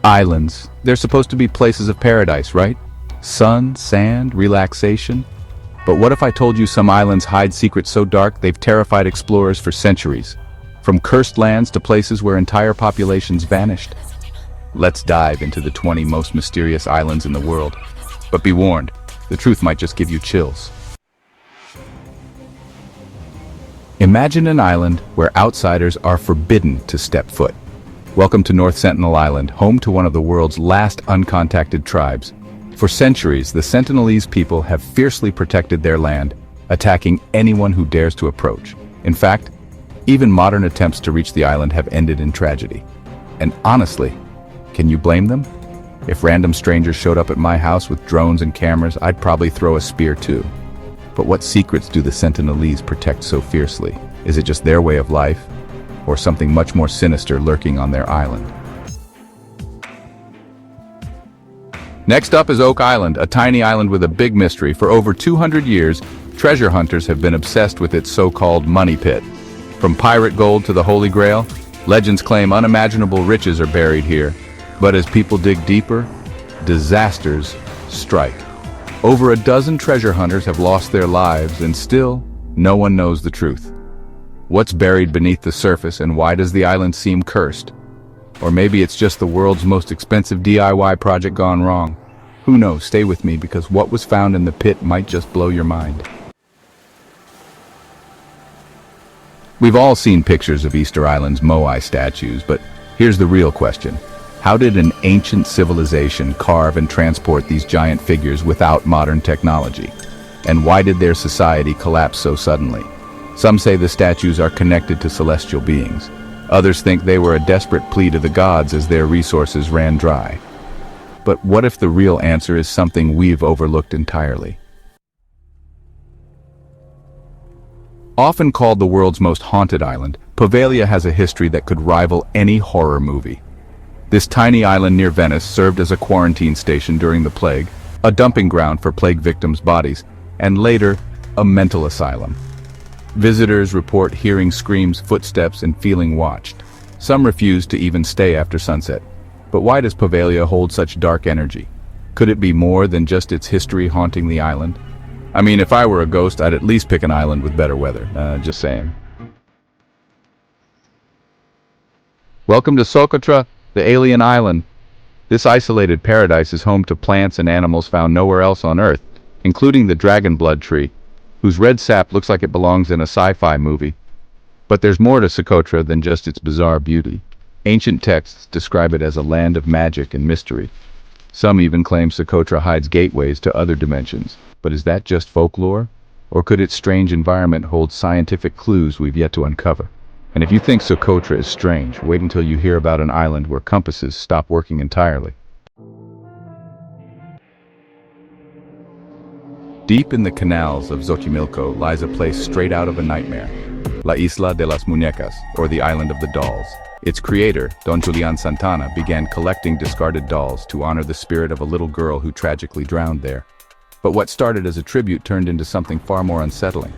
Islands. They're supposed to be places of paradise, right? Sun, sand, relaxation. But what if I told you some islands hide secrets so dark they've terrified explorers for centuries? From cursed lands to places where entire populations vanished. Let's dive into the 20 most mysterious islands in the world. But be warned, the truth might just give you chills. Imagine an island where outsiders are forbidden to step foot. Welcome to North Sentinel Island, home to one of the world's last uncontacted tribes. For centuries, the Sentinelese people have fiercely protected their land, attacking anyone who dares to approach. In fact, even modern attempts to reach the island have ended in tragedy. And honestly, can you blame them? If random strangers showed up at my house with drones and cameras, I'd probably throw a spear too. But what secrets do the Sentinelese protect so fiercely? Is it just their way of life? Or something much more sinister lurking on their island? Next up is Oak Island, a tiny island with a big mystery. For over 200 years, treasure hunters have been obsessed with its so-called money pit. From pirate gold to the Holy Grail, legends claim unimaginable riches are buried here. But as people dig deeper, disasters strike. Over a dozen treasure hunters have lost their lives, and still, no one knows the truth. What's buried beneath the surface, and why does the island seem cursed? Or maybe it's just the world's most expensive DIY project gone wrong. Who knows? Stay with me, because what was found in the pit might just blow your mind. We've all seen pictures of Easter Island's Moai statues, but here's the real question. How did an ancient civilization carve and transport these giant figures without modern technology? And why did their society collapse so suddenly? Some say the statues are connected to celestial beings. Others think they were a desperate plea to the gods as their resources ran dry. But what if the real answer is something we've overlooked entirely? Often called the world's most haunted island, Poveglia has a history that could rival any horror movie. This tiny island near Venice served as a quarantine station during the plague, a dumping ground for plague victims' bodies, and later, a mental asylum. Visitors report hearing screams, footsteps, and feeling watched. Some refuse to even stay after sunset. But why does Poveglia hold such dark energy? Could it be more than just its history haunting the island? I mean, if I were a ghost, I'd at least pick an island with better weather. Just saying. Welcome to Socotra, the alien island. This isolated paradise is home to plants and animals found nowhere else on Earth, including the dragon blood tree, whose red sap looks like it belongs in a sci-fi movie. But there's more to Socotra than just its bizarre beauty. Ancient texts describe it as a land of magic and mystery. Some even claim Socotra hides gateways to other dimensions. But is that just folklore? Or could its strange environment hold scientific clues we've yet to uncover? And if you think Socotra is strange, wait until you hear about an island where compasses stop working entirely. Deep in the canals of Xochimilco lies a place straight out of a nightmare, La Isla de las Muñecas, or the Island of the Dolls. Its creator, Don Julian Santana, began collecting discarded dolls to honor the spirit of a little girl who tragically drowned there. But what started as a tribute turned into something far more unsettling.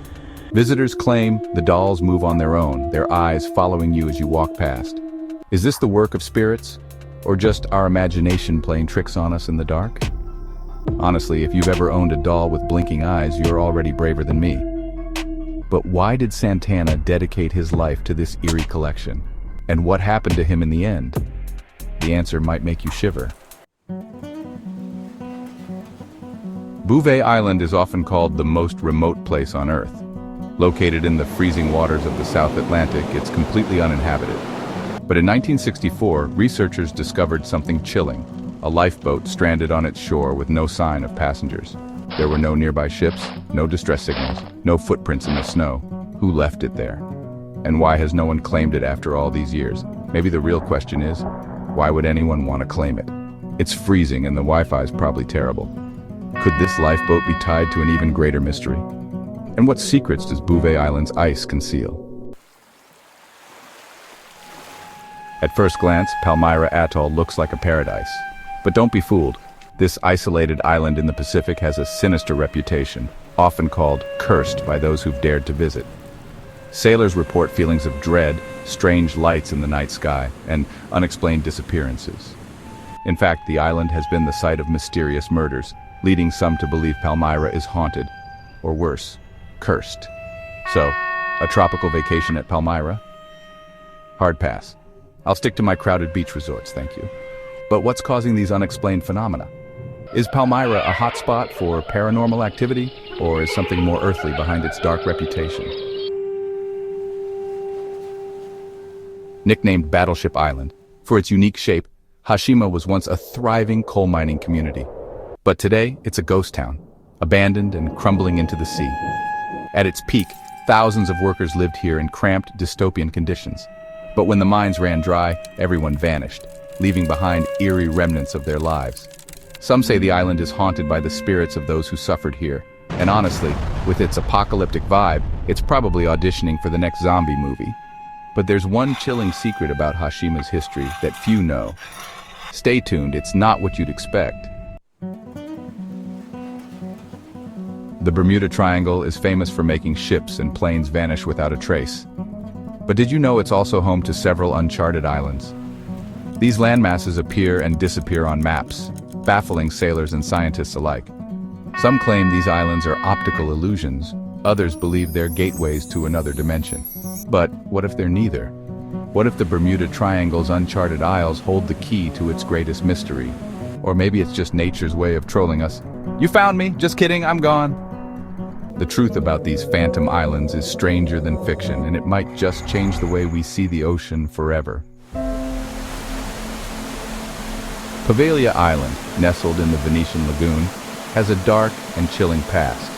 Visitors claim the dolls move on their own, their eyes following you as you walk past. Is this the work of spirits? Or just our imagination playing tricks on us in the dark? Honestly, if you've ever owned a doll with blinking eyes, you're already braver than me. But why did Santana dedicate his life to this eerie collection? And what happened to him in the end? The answer might make you shiver. Bouvet Island is often called the most remote place on Earth. Located in the freezing waters of the South Atlantic, it's completely uninhabited. But in 1964, researchers discovered something chilling. A lifeboat stranded on its shore with no sign of passengers. There were no nearby ships, no distress signals, no footprints in the snow. Who left it there? And why has no one claimed it after all these years? Maybe the real question is, why would anyone want to claim it? It's freezing and the Wi-Fi is probably terrible. Could this lifeboat be tied to an even greater mystery? And what secrets does Bouvet Island's ice conceal? At first glance, Palmyra Atoll looks like a paradise. But don't be fooled. This isolated island in the Pacific has a sinister reputation, often called cursed by those who've dared to visit. Sailors report feelings of dread, strange lights in the night sky, and unexplained disappearances. In fact, the island has been the site of mysterious murders, leading some to believe Palmyra is haunted, or worse, cursed. So, a tropical vacation at Palmyra? Hard pass. I'll stick to my crowded beach resorts, thank you. But what's causing these unexplained phenomena? Is Palmyra a hotspot for paranormal activity, or is something more earthly behind its dark reputation? Nicknamed Battleship Island, for its unique shape, Hashima was once a thriving coal mining community. But today, it's a ghost town, abandoned and crumbling into the sea. At its peak, thousands of workers lived here in cramped, dystopian conditions. But when the mines ran dry, everyone vanished, leaving behind eerie remnants of their lives. Some say the island is haunted by the spirits of those who suffered here. And honestly, with its apocalyptic vibe, it's probably auditioning for the next zombie movie. But there's one chilling secret about Hashima's history that few know. Stay tuned, it's not what you'd expect. The Bermuda Triangle is famous for making ships and planes vanish without a trace. But did you know it's also home to several uncharted islands? These landmasses appear and disappear on maps, baffling sailors and scientists alike. Some claim these islands are optical illusions, others believe they're gateways to another dimension. But what if they're neither? What if the Bermuda Triangle's uncharted isles hold the key to its greatest mystery? Or maybe it's just nature's way of trolling us. You found me, just kidding, I'm gone. The truth about these phantom islands is stranger than fiction, and it might just change the way we see the ocean forever. Poveglia Island, nestled in the Venetian lagoon, has a dark and chilling past.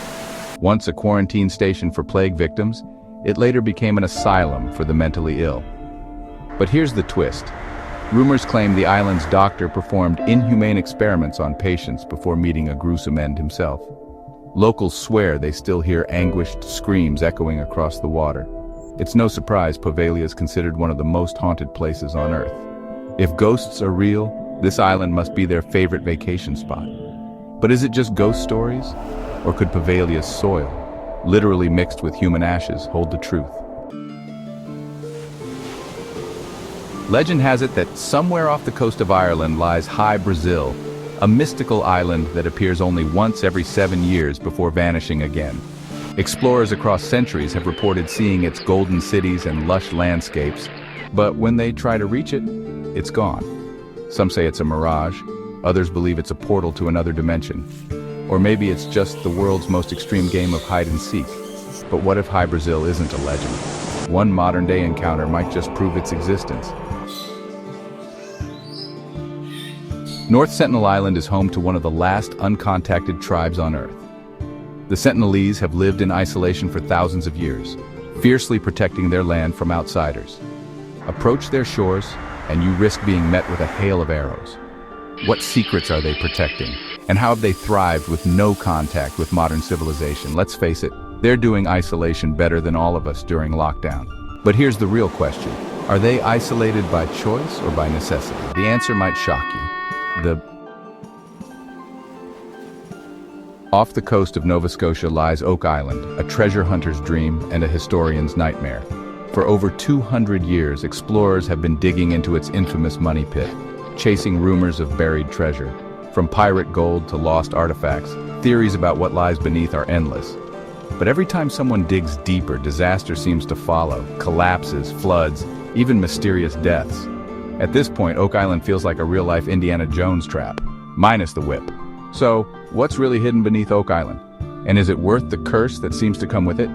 Once a quarantine station for plague victims, it later became an asylum for the mentally ill. But here's the twist. Rumors claim the island's doctor performed inhumane experiments on patients before meeting a gruesome end himself. Locals swear they still hear anguished screams echoing across the water. It's no surprise Poveglia is considered one of the most haunted places on Earth. If ghosts are real, this island must be their favorite vacation spot. But is it just ghost stories? Or could Poveglia's soil, literally mixed with human ashes, hold the truth? Legend has it that somewhere off the coast of Ireland lies High Brazil, a mystical island that appears only once every 7 years before vanishing again. Explorers across centuries have reported seeing its golden cities and lush landscapes, but when they try to reach it, it's gone. Some say it's a mirage, others believe it's a portal to another dimension. Or maybe it's just the world's most extreme game of hide and seek. But what if High Brazil isn't a legend? One modern-day encounter might just prove its existence. North Sentinel Island is home to one of the last uncontacted tribes on Earth. The Sentinelese have lived in isolation for thousands of years, fiercely protecting their land from outsiders. Approach their shores, and you risk being met with a hail of arrows. What secrets are they protecting? And how have they thrived with no contact with modern civilization? Let's face it, they're doing isolation better than all of us during lockdown. But here's the real question. Are they isolated by choice or by necessity? The answer might shock you. Off the coast of Nova Scotia lies Oak Island, a treasure hunter's dream and a historian's nightmare. For over 200 years, explorers have been digging into its infamous money pit, chasing rumors of buried treasure. From pirate gold to lost artifacts, theories about what lies beneath are endless. But every time someone digs deeper, disaster seems to follow, collapses, floods, even mysterious deaths. At this point, Oak Island feels like a real-life Indiana Jones trap, minus the whip. So, what's really hidden beneath Oak Island? And is it worth the curse that seems to come with it?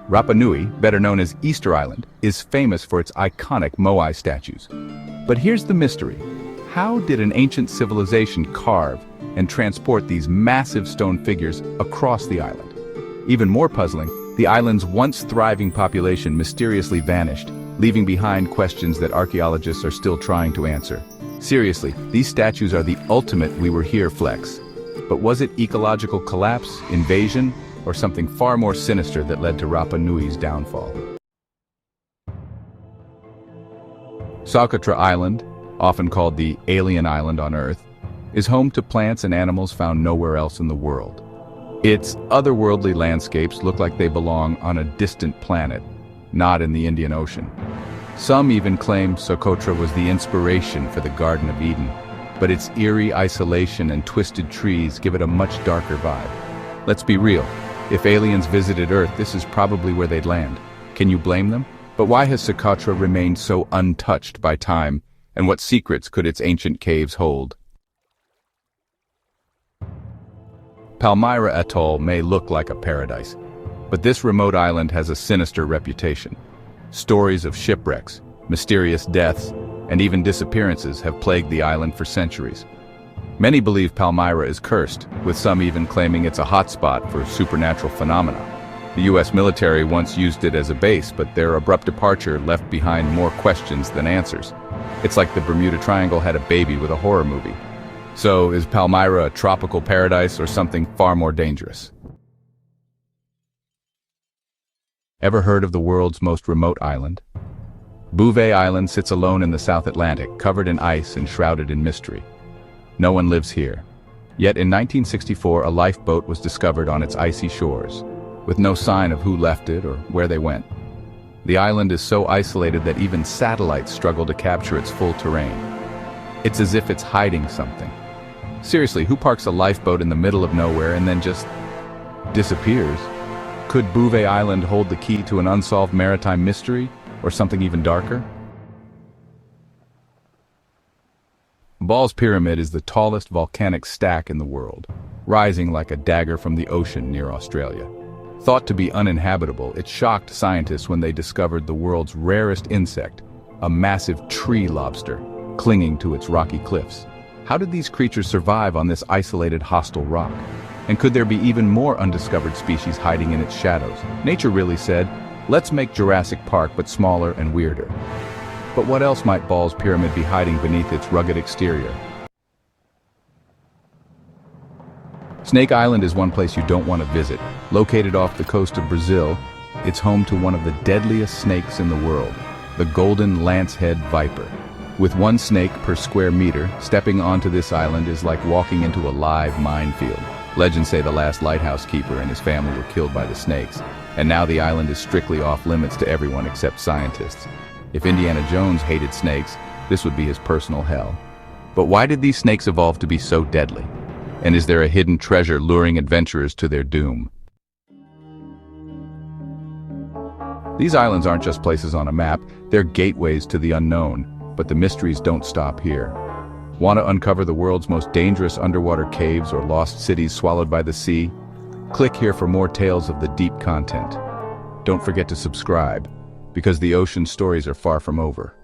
Rapa Nui, better known as Easter Island, is famous for its iconic moai statues. But here's the mystery. How did an ancient civilization carve and transport these massive stone figures across the island? Even more puzzling, the island's once thriving population mysteriously vanished, leaving behind questions that archaeologists are still trying to answer. Seriously, these statues are the ultimate "we were here" flex. But was it ecological collapse, invasion, or something far more sinister that led to Rapa Nui's downfall? Socotra Island, often called the alien island on Earth, is home to plants and animals found nowhere else in the world. Its otherworldly landscapes look like they belong on a distant planet, not in the Indian Ocean. Some even claim Socotra was the inspiration for the Garden of Eden, but its eerie isolation and twisted trees give it a much darker vibe. Let's be real, if aliens visited Earth, this is probably where they'd land. Can you blame them? But why has Socotra remained so untouched by time, and what secrets could its ancient caves hold? Palmyra Atoll may look like a paradise, but this remote island has a sinister reputation. Stories of shipwrecks, mysterious deaths, and even disappearances have plagued the island for centuries. Many believe Palmyra is cursed, with some even claiming it's a hotspot for supernatural phenomena. The US military once used it as a base, but their abrupt departure left behind more questions than answers. It's like the Bermuda Triangle had a baby with a horror movie. So, is Palmyra a tropical paradise or something far more dangerous? Ever heard of the world's most remote island? Bouvet Island sits alone in the South Atlantic, covered in ice and shrouded in mystery. No one lives here. Yet in 1964, a lifeboat was discovered on its icy shores, with no sign of who left it or where they went. The island is so isolated that even satellites struggle to capture its full terrain. It's as if it's hiding something. Seriously, who parks a lifeboat in the middle of nowhere and then just disappears? Could Bouvet Island hold the key to an unsolved maritime mystery, or something even darker? Ball's Pyramid is the tallest volcanic stack in the world, rising like a dagger from the ocean near Australia. Thought to be uninhabitable, it shocked scientists when they discovered the world's rarest insect, a massive tree lobster, clinging to its rocky cliffs. How did these creatures survive on this isolated, hostile rock? And could there be even more undiscovered species hiding in its shadows? Nature really said, let's make Jurassic Park but smaller and weirder. But what else might Ball's Pyramid be hiding beneath its rugged exterior? Snake Island is one place you don't want to visit. Located off the coast of Brazil, it's home to one of the deadliest snakes in the world, the golden lancehead viper. With one snake per square meter, stepping onto this island is like walking into a live minefield. Legends say the last lighthouse keeper and his family were killed by the snakes, and now the island is strictly off limits to everyone except scientists. If Indiana Jones hated snakes, this would be his personal hell. But why did these snakes evolve to be so deadly? And is there a hidden treasure luring adventurers to their doom? These islands aren't just places on a map, they're gateways to the unknown. But the mysteries don't stop here. Want to uncover the world's most dangerous underwater caves or lost cities swallowed by the sea? Click here for more tales of the deep content. Don't forget to subscribe, because the ocean stories are far from over.